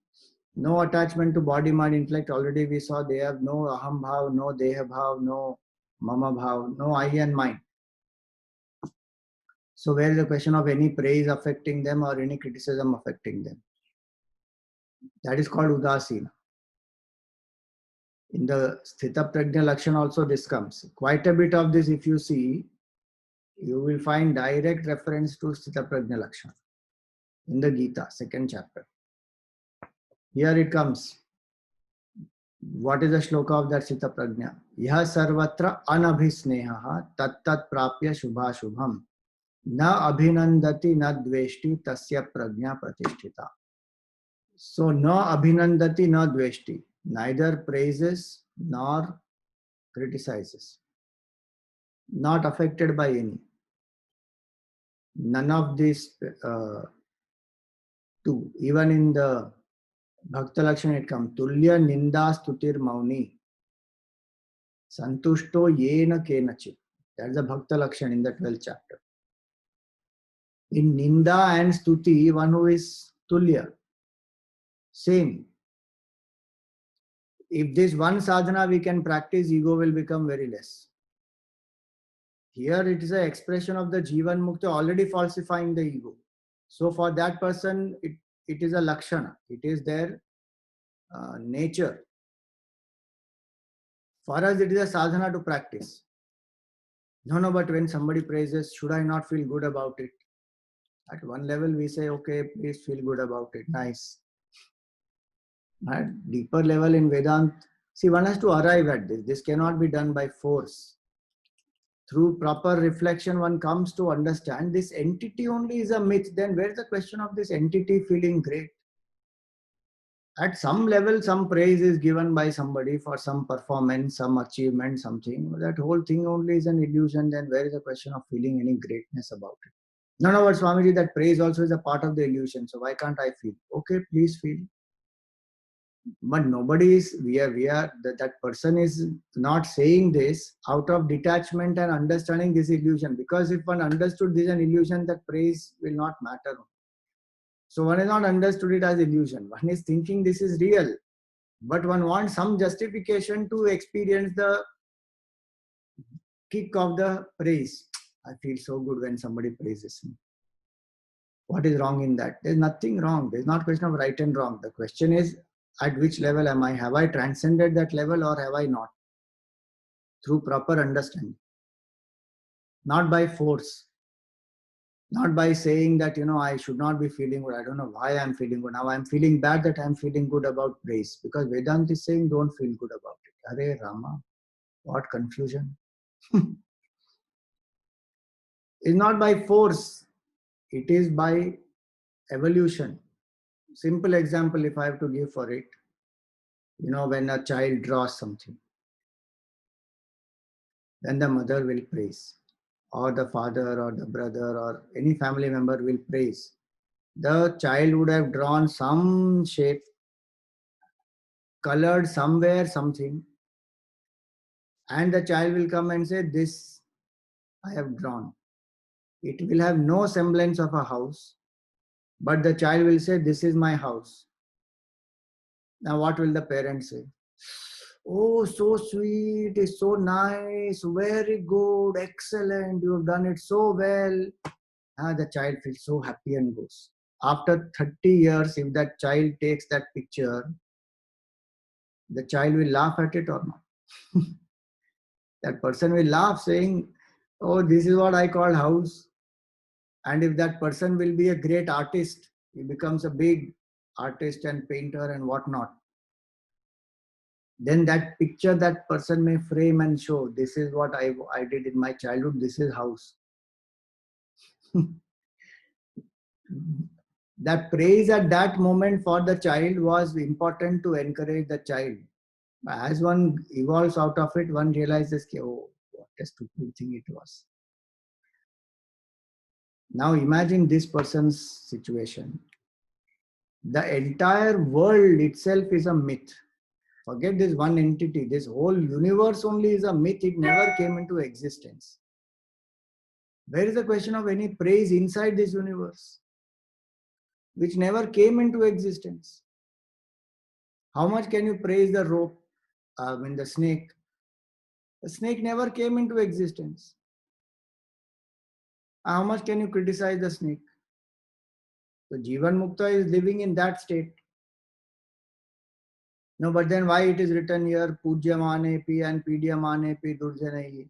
No attachment to body, mind, intellect. Already we saw they have no aham bhav, no deha bhav, no mama bhav, no I and mine. So where is the question of any praise affecting them or any criticism affecting them? That is called udasina. In the Sthita Prajna Lakshana also this comes. Quite a bit of this, if you see, you will find direct reference to Sthita Prajna Lakshana in the Gita, 2nd chapter. Here it comes. What is the shloka of that Sthita Prajna? Yaha sarvatra anabhisneha tat tat prapya shubha shubham na abhinandati na dveshti tasya prajna pratishtita. So na abhinandati na dveshti, neither praises nor criticizes, not affected by any. None of these two. Even in the Bhakta Lakshana it comes. Tulya ninda stutir mauni. Santushto yena kenachit. That's the Bhakta Lakshana in the 12th chapter. In ninda and stuti, one who is tulya. Same. If this one sadhana we can practice, ego will become very less. Here it is an expression of the Jivan Mukta already falsifying the ego. So for that person, it is a lakshana. It is their nature. For us, it is a sadhana to practice. No, but when somebody praises, should I not feel good about it? At one level, we say, okay, please feel good about it. Nice. At deeper level in Vedanta, see, one has to arrive at this. This cannot be done by force. Through proper reflection, one comes to understand this entity only is a myth. Then where is the question of this entity feeling great? At some level, some praise is given by somebody for some performance, some achievement, something. That whole thing only is an illusion. Then where is the question of feeling any greatness about it? No, but Swamiji, that praise also is a part of the illusion. So why can't I feel? Okay, please feel. But nobody is, that person is not saying this out of detachment and understanding this illusion. Because if one understood this is an illusion, that praise will not matter. So one is not understood it as illusion. One is thinking this is real. But one wants some justification to experience the kick of the praise. I feel so good when somebody praises me. What is wrong in that? There's nothing wrong. There's not a question of right and wrong. The question is, at which level am I? Have I transcended that level or have I not? Through proper understanding. Not by force. Not by saying that, I should not be feeling good. I don't know why I'm feeling good. Now I'm feeling bad that I'm feeling good about praise. Because Vedanta is saying don't feel good about it. Hare Rama, what confusion. It's not by force. It is by evolution. Simple example if I have to give for it. When a child draws something. then the mother will praise, or the father or the brother or any family member will praise. The child would have drawn some shape, colored somewhere something, and the child will come and say, "This I have drawn." It will have no semblance of a house, but the child will say, "This is my house." Now, what will the parents say? "Oh, so sweet, it's so nice, very good, excellent, you have done it so well." The child feels so happy and goes. After 30 years, if that child takes that picture, the child will laugh at it or not? That person will laugh saying, "Oh, this is what I call house." And if that person will be a great artist, he becomes a big artist and painter and whatnot, then that picture that person may frame and show, "This is what I did in my childhood, this is house." That praise at that moment for the child was important to encourage the child. As one evolves out of it, one realizes, "Oh, what a stupid thing it was." Now imagine this person's situation. The entire world itself is a myth. Forget this one entity. This whole universe only is a myth. It never came into existence. Where is the question of any praise inside this universe, which never came into existence? How much can you praise the rope? The snake. The snake never came into existence. How much can you criticize the snake? So Jivan Mukta is living in that state. No, but then why it is written here, Pujya Manepi and Pidya Manepi Durjanayi?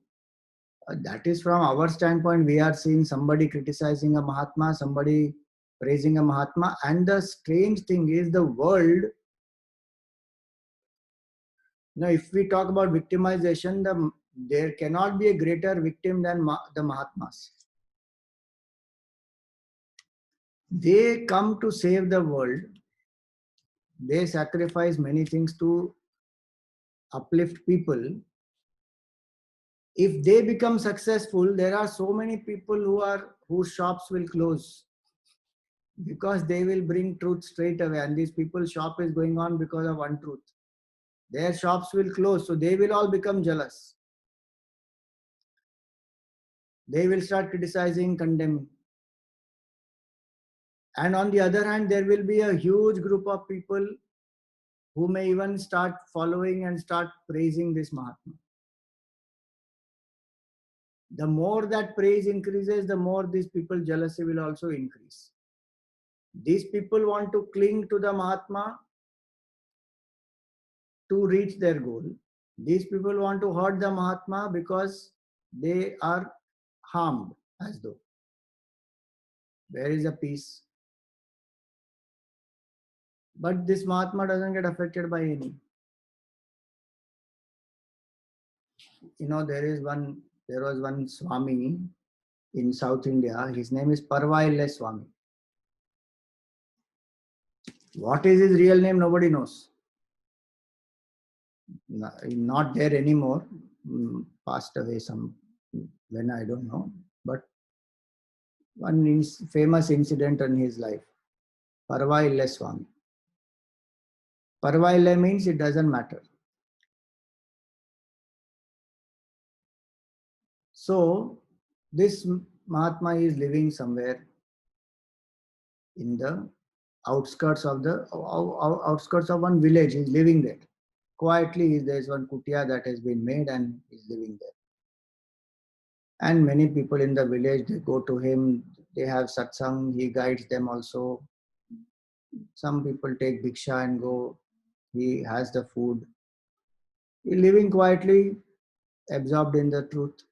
That is from our standpoint. We are seeing somebody criticizing a Mahatma, somebody praising a Mahatma. And the strange thing is the world. Now, if we talk about victimization, there cannot be a greater victim than the Mahatmas. They come to save the world. They sacrifice many things to uplift people. If they become successful, there are so many people whose shops will close because they will bring truth straight away, and these people's shop is going on because of untruth. Their shops will close, so they will all become jealous. They will start criticizing, condemning. And on the other hand, there will be a huge group of people who may even start following and start praising this Mahatma. The more that praise increases, the more these people jealousy will also increase. These people want to cling to the Mahatma to reach their goal. These people want to hurt the Mahatma because they are harmed as though. Where is the peace? But this Mahatma doesn't get affected by any. There was one Swami in South India. His name is Parvaille Swami. What is his real name? Nobody knows. Not there anymore. Passed away when I don't know. But one famous incident in his life. Parvaille Swami. Parvaille means it doesn't matter. So this Mahatma is living somewhere in the outskirts of one village. He's living there. Quietly, there's one kutia that has been made and he's living there. And many people in the village, they go to him, they have satsang, he guides them also. Some people take bhiksha and go, he has the food. He's living quietly, absorbed in the truth.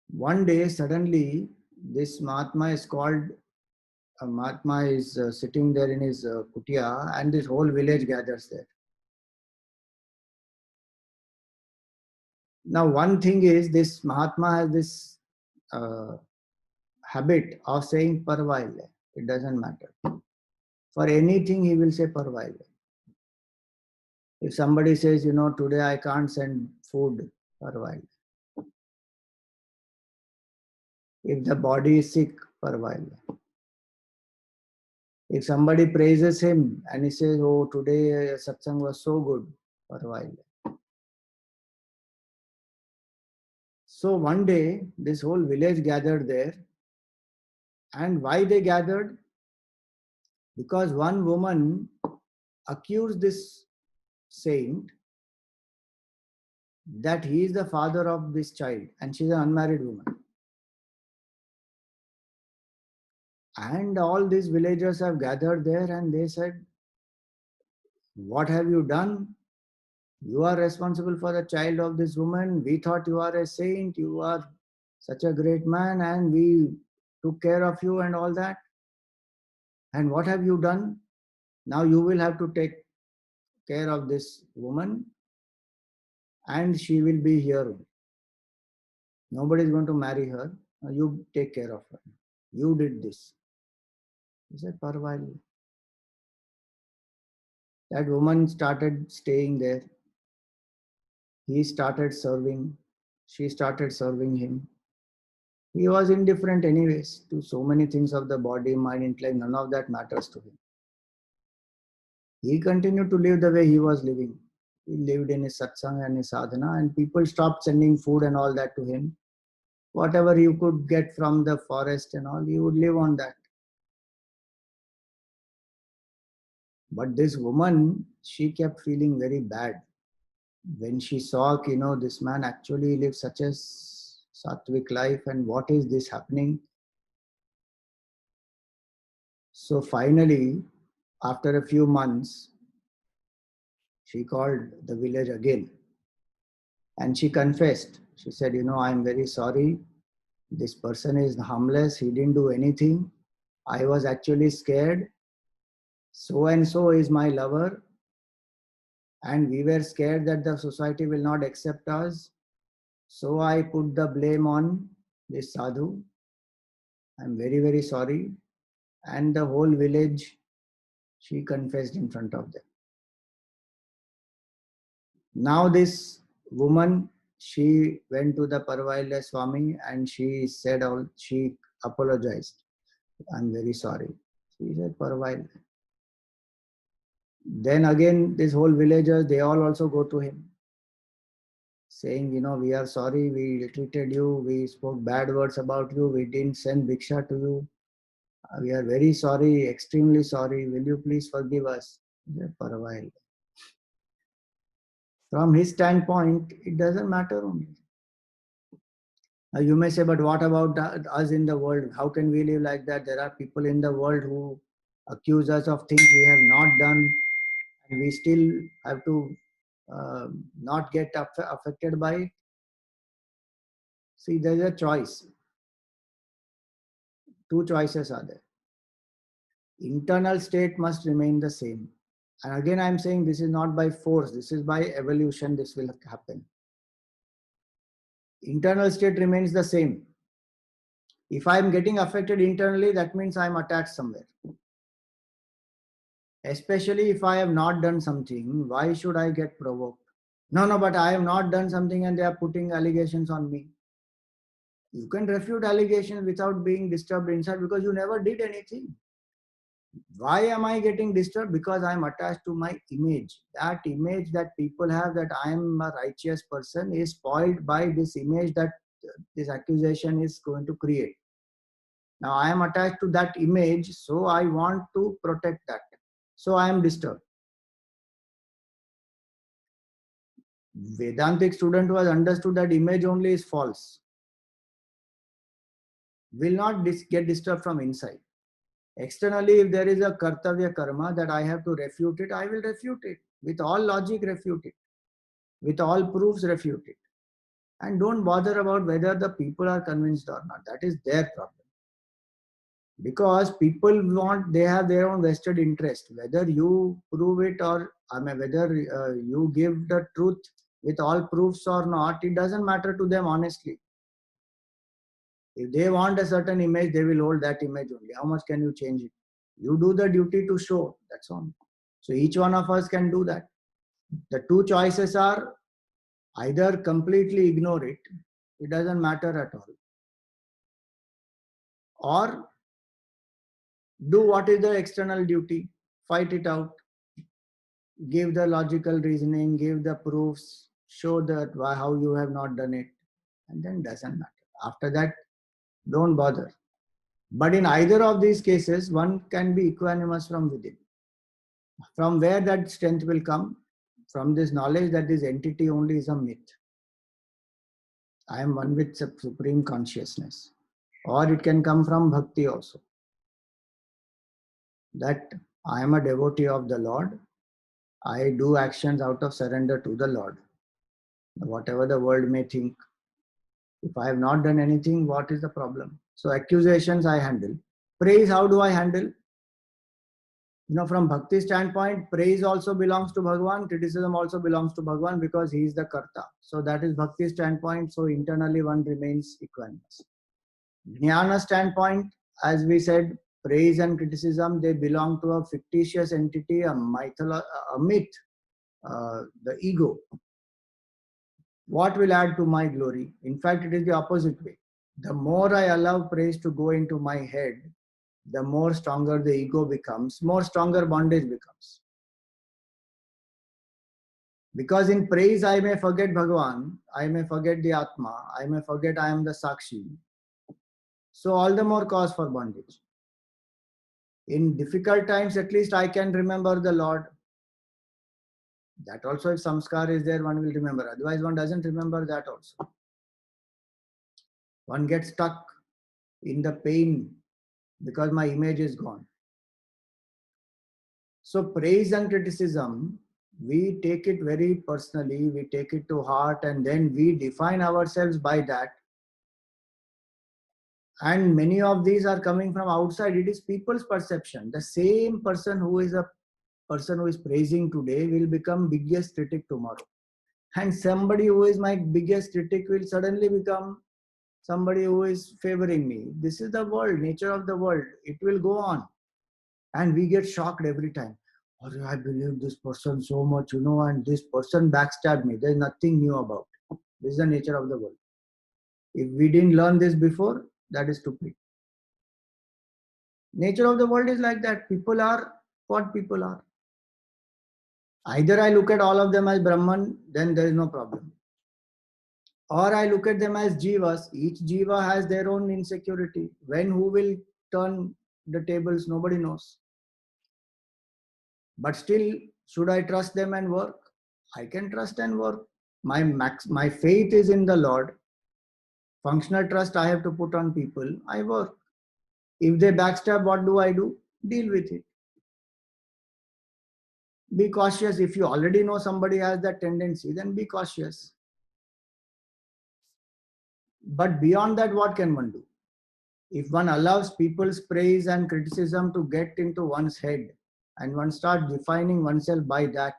One day, suddenly, this Mahatma is called, Mahatma is sitting there in his kutia, and this whole village gathers there. Now, one thing is, this Mahatma has this habit of saying Parvaille. It doesn't matter. For anything, he will say Parvaille. If somebody says, today I can't send food, for a while. If the body is sick, for a while. If somebody praises him and he says, oh, today satsang was so good, for a while. So one day, this whole village gathered there. And why they gathered? Because one woman accused this saint that he is the father of this child, and she's an unmarried woman. And all these villagers have gathered there and they said, what have you done? You are responsible for the child of this woman. We thought you are a saint, you are such a great man, and we took care of you and all that. And what have you done? Now you will have to take care of this woman, and she will be here. Nobody is going to marry her. Now you take care of her. You did this. He said, for a while. That woman started staying there. He started serving. She started serving him. He was indifferent anyways to so many things of the body, mind, intellect. None of that matters to him. He continued to live the way he was living. He lived in his satsang and his sadhana, and people stopped sending food and all that to him. Whatever you could get from the forest and all, he would live on that. But this woman, she kept feeling very bad when she saw, this man actually lives such a sattvic life, and what is this happening? So finally, after a few months, she called the village again and she confessed. She said, I'm very sorry. This person is harmless. He didn't do anything. I was actually scared. So and so is my lover. And we were scared that the society will not accept us. So I put the blame on this sadhu. I'm very, very sorry. And the whole village, she confessed in front of them. Now this woman, she went to the Parvaila Swami and she said, she apologized. I'm very sorry. She said, Parvaila. Then again, this whole villagers, they all also go to him, saying, we are sorry, we treated you, we spoke bad words about you, we didn't send Bhiksha to you. We are very sorry, extremely sorry. Will you please forgive us? For a while. From his standpoint, it doesn't matter only. Now you may say, but what about us in the world? How can we live like that? There are people in the world who accuse us of things we have not done, and we still have to not get affected by it. See, there is a choice. Two choices are there. Internal state must remain the same. And again, I'm saying this is not by force. This is by evolution. This will happen. Internal state remains the same. If I'm getting affected internally, that means I'm attached somewhere. Especially if I have not done something, why should I get provoked? No, but I have not done something and they are putting allegations on me. You can refute allegations without being disturbed inside because you never did anything. Why am I getting disturbed? Because I am attached to my image. That image that people have that I am a righteous person is spoiled by this image that this accusation is going to create. Now I am attached to that image, so I want to protect that. So I am disturbed. Vedantic student who has understood that image only is false will not get disturbed from inside. Externally, if there is a kartavya karma that I have to refute it, I will refute it. With all logic, refute it. With all proofs, refute it. And don't bother about whether the people are convinced or not. That is their problem. Because people they have their own vested interest. Whether you prove it or whether you give the truth with all proofs or not, it doesn't matter to them honestly. If they want a certain image, they will hold that image only. How much can you change it? You do the duty to show, that's all. So each one of us can do that. The two choices are Either completely ignore it, it doesn't matter at all, or do what is the external duty, fight it out, give the logical reasoning, give the proofs, show that how you have not done it, and then doesn't matter. After that, don't bother. But in either of these cases, one can be equanimous from within. From where that strength will come? From this knowledge that this entity only is a myth. I am one with supreme consciousness. Or it can come from bhakti also. That I am a devotee of the Lord. I do actions out of surrender to the Lord. Whatever the world may think. If I have not done anything, what is the problem? So accusations I handle. Praise, how do I handle? From bhakti standpoint, praise also belongs to Bhagavan, criticism also belongs to Bhagavan because he is the karta. So that is bhakti standpoint. So internally one remains equanimous. Jnana standpoint, as we said, praise and criticism, they belong to a fictitious entity, a myth, the ego. What will add to my glory? In fact, it is the opposite way. The more I allow praise to go into my head, the more stronger the ego becomes, more stronger bondage becomes. Because in praise, I may forget Bhagavan, I may forget the Atma, I may forget I am the Sakshi. So all the more cause for bondage. In difficult times, at least I can remember the Lord. That also, if samskar is there, one will remember. Otherwise, one doesn't remember that also. One gets stuck in the pain because my image is gone. So praise and criticism, we take it very personally, we take it to heart, and then we define ourselves by that. And many of these are coming from outside. It is people's perception. The same person who is a person who is praising today will become biggest critic tomorrow. And somebody who is my biggest critic will suddenly become somebody who is favoring me. This is the world, nature of the world. It will go on. And we get shocked every time. Oh, I believe this person so much, and this person backstabbed me. There's nothing new about it. This is the nature of the world. If we didn't learn this before, that is stupid. Nature of the world is like that. People are what people are. Either I look at all of them as Brahman, then there is no problem. Or I look at them as jivas. Each jiva has their own insecurity. When who will turn the tables, nobody knows. But still, should I trust them and work? I can trust and work. My faith is in the Lord. Functional trust I have to put on people. I work. If they backstab, what do? Deal with it. Be cautious. If you already know somebody has that tendency, then be cautious. But beyond that, what can one do? If one allows people's praise and criticism to get into one's head and one starts defining oneself by that,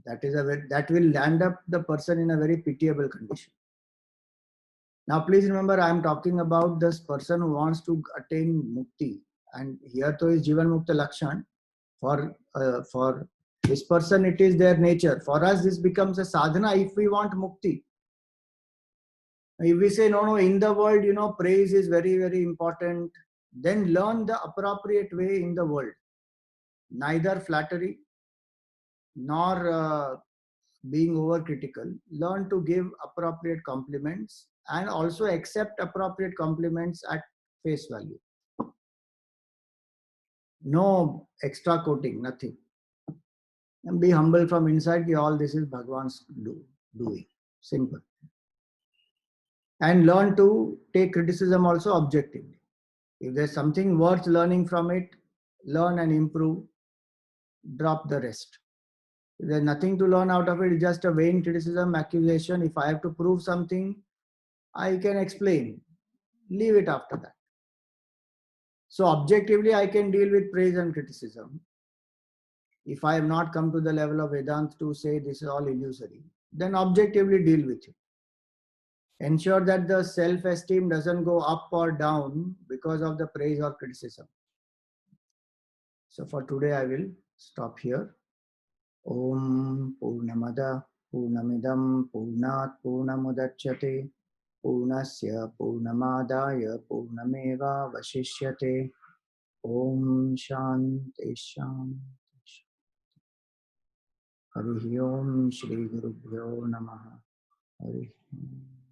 that will land up the person in a very pitiable condition. Now, please remember, I am talking about this person who wants to attain mukti, and here to is Jivan Mukta Lakshan. For this person, it is their nature. For us, this becomes a sadhana if we want mukti. If we say, no, in the world, praise is very, very important, then learn the appropriate way in the world. Neither flattery nor being overcritical. Learn to give appropriate compliments and also accept appropriate compliments at face value. No extra coating, nothing. And be humble from inside. All this is Bhagavan's doing. Simple. And learn to take criticism also objectively. If there's something worth learning from it, learn and improve. Drop the rest. If there's nothing to learn out of it, it's just a vain criticism, accusation. If I have to prove something, I can explain. Leave it after that. So objectively, I can deal with praise and criticism. If I have not come to the level of Vedanta to say this is all illusory, then objectively deal with it. Ensure that the self-esteem doesn't go up or down because of the praise or criticism. So for today, I will stop here. Om Purnamada Purnamidam Purnat Purnamudachyate Purnasya Purnamadaya Purnameva Vashishyate. Om Shanti Shanti. Hari Om Shri Guru Bhyo Namaha. Hari Om.